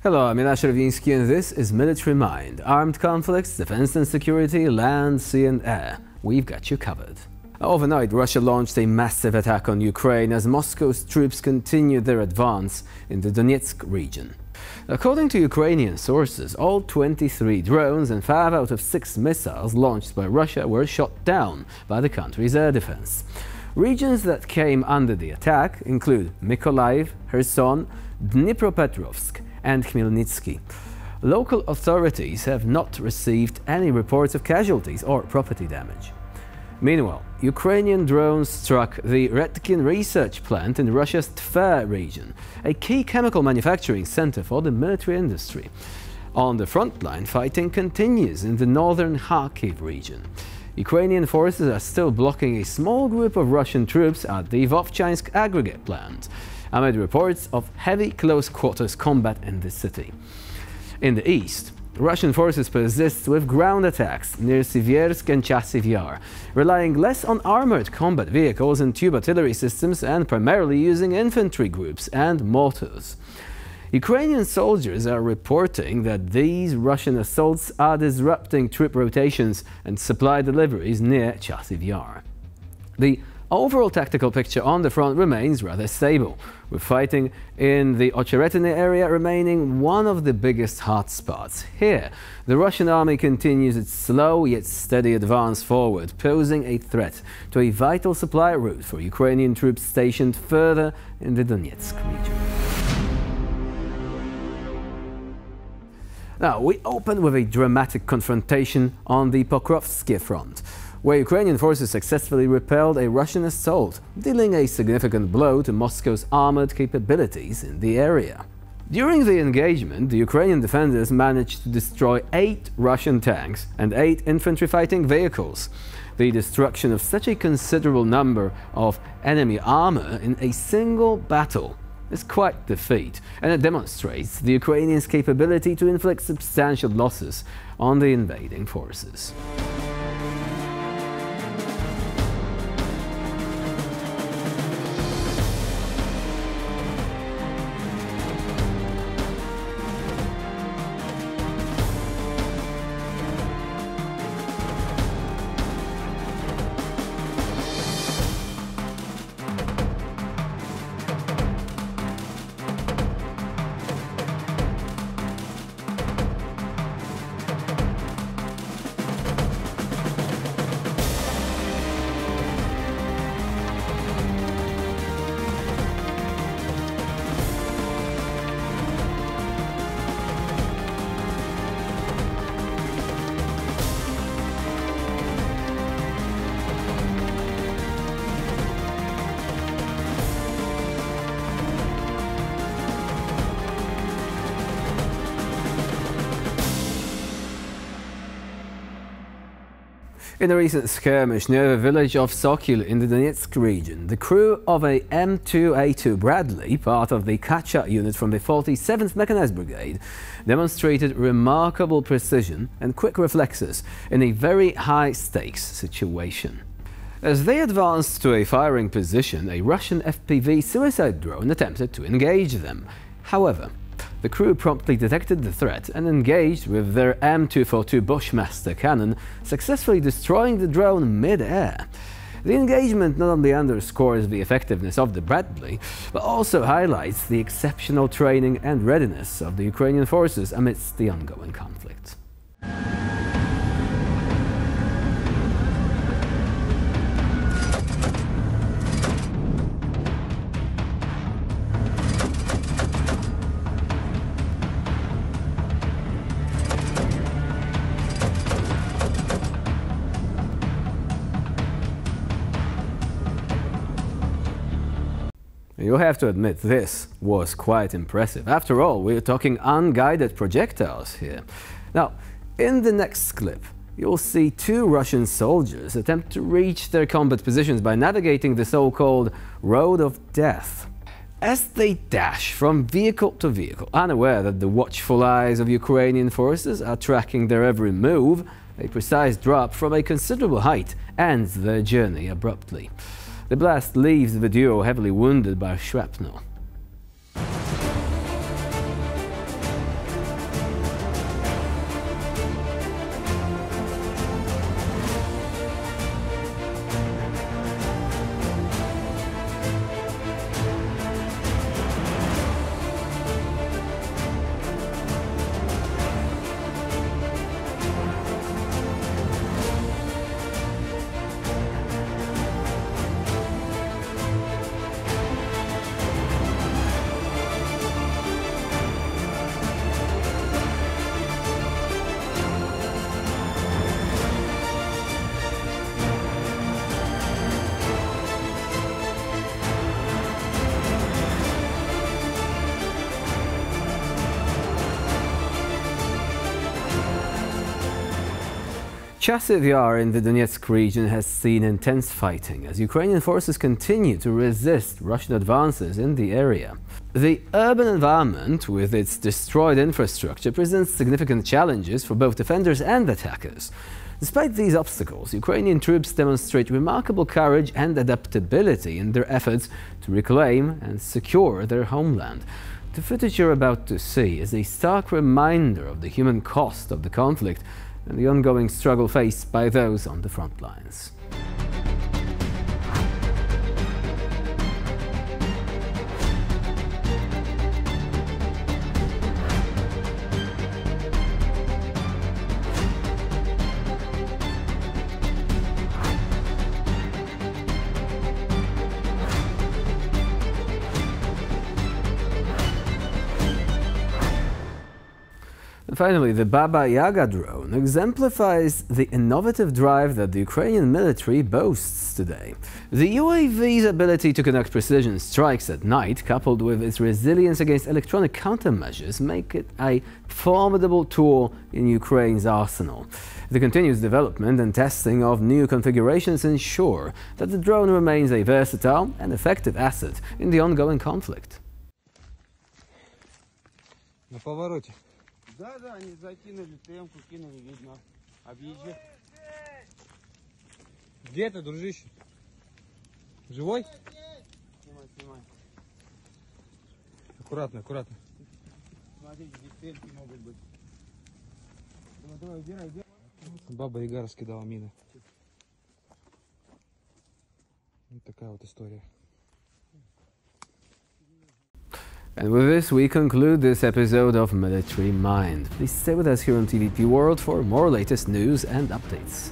Hello, I'm Ila Chervinsky and this is Military Mind. Armed conflicts, defense and security, land, sea and air. We've got you covered. Overnight, Russia launched a massive attack on Ukraine as Moscow's troops continued their advance in the Donetsk region. According to Ukrainian sources, all 23 drones and 5 out of 6 missiles launched by Russia were shot down by the country's air defense. Regions that came under the attack include Mykolaiv, Kherson, Dnipropetrovsk and Khmelnytsky. Local authorities have not received any reports of casualties or property damage. Meanwhile, Ukrainian drones struck the Redkin research plant in Russia's Tver region, a key chemical manufacturing center for the military industry. On the front line, fighting continues in the northern Kharkiv region. Ukrainian forces are still blocking a small group of Russian troops at the Vovchansk aggregate plant, amid reports of heavy close-quarters combat in the city. In the east, Russian forces persist with ground attacks near Siversk and Chasiv Yar, relying less on armored combat vehicles and tube artillery systems and primarily using infantry groups and mortars. Ukrainian soldiers are reporting that these Russian assaults are disrupting troop rotations and supply deliveries near Chasiv Yar. The overall tactical picture on the front remains rather stable, with fighting in the Ocheretiny area remaining one of the biggest hotspots. Here, the Russian army continues its slow yet steady advance forward, posing a threat to a vital supply route for Ukrainian troops stationed further in the Donetsk region. Now, we open with a dramatic confrontation on the Pokrovsky front, where Ukrainian forces successfully repelled a Russian assault, dealing a significant blow to Moscow's armored capabilities in the area. During the engagement, the Ukrainian defenders managed to destroy 8 Russian tanks and 8 infantry fighting vehicles. The destruction of such a considerable number of enemy armor in a single battle is quite the feat, and it demonstrates the Ukrainians' capability to inflict substantial losses on the invading forces. In a recent skirmish near the village of Sokil in the Donetsk region, the crew of a M2A2 Bradley, part of the Kacha unit from the 47th Mechanized Brigade, demonstrated remarkable precision and quick reflexes in a very high-stakes situation. As they advanced to a firing position, a Russian FPV suicide drone attempted to engage them. However, the crew promptly detected the threat and engaged with their M242 Bushmaster cannon, successfully destroying the drone mid-air. The engagement not only underscores the effectiveness of the Bradley, but also highlights the exceptional training and readiness of the Ukrainian forces amidst the ongoing conflict. You have to admit, this was quite impressive. After all, we're talking unguided projectiles here. Now, in the next clip, you'll see 2 Russian soldiers attempt to reach their combat positions by navigating the so-called Road of Death. As they dash from vehicle to vehicle, unaware that the watchful eyes of Ukrainian forces are tracking their every move, a precise drop from a considerable height ends their journey abruptly. The blast leaves the duo heavily wounded by shrapnel. Chasiv Yar in the Donetsk region has seen intense fighting as Ukrainian forces continue to resist Russian advances in the area. The urban environment, with its destroyed infrastructure, presents significant challenges for both defenders and attackers. Despite these obstacles, Ukrainian troops demonstrate remarkable courage and adaptability in their efforts to reclaim and secure their homeland. The footage you're about to see is a stark reminder of the human cost of the conflict and the ongoing struggle faced by those on the front lines. Finally, the Yaga drone exemplifies the innovative drive that the Ukrainian military boasts today. The UAV's ability to conduct precision strikes at night, coupled with its resilience against electronic countermeasures, make it a formidable tool in Ukraine's arsenal. The continuous development and testing of new configurations ensure that the drone remains a versatile and effective asset in the ongoing conflict. На повороте. Да, они закинули темку, кинули, видно. Объезжай. Где ты, дружище? Живой? Снимай. Аккуратно. Смотрите, здесь темки могут быть. Давай, убирай. Баба Яга раскидала мины. Вот такая вот история. And with this, we conclude this episode of Military Mind. Please stay with us here on TVP World for more latest news and updates.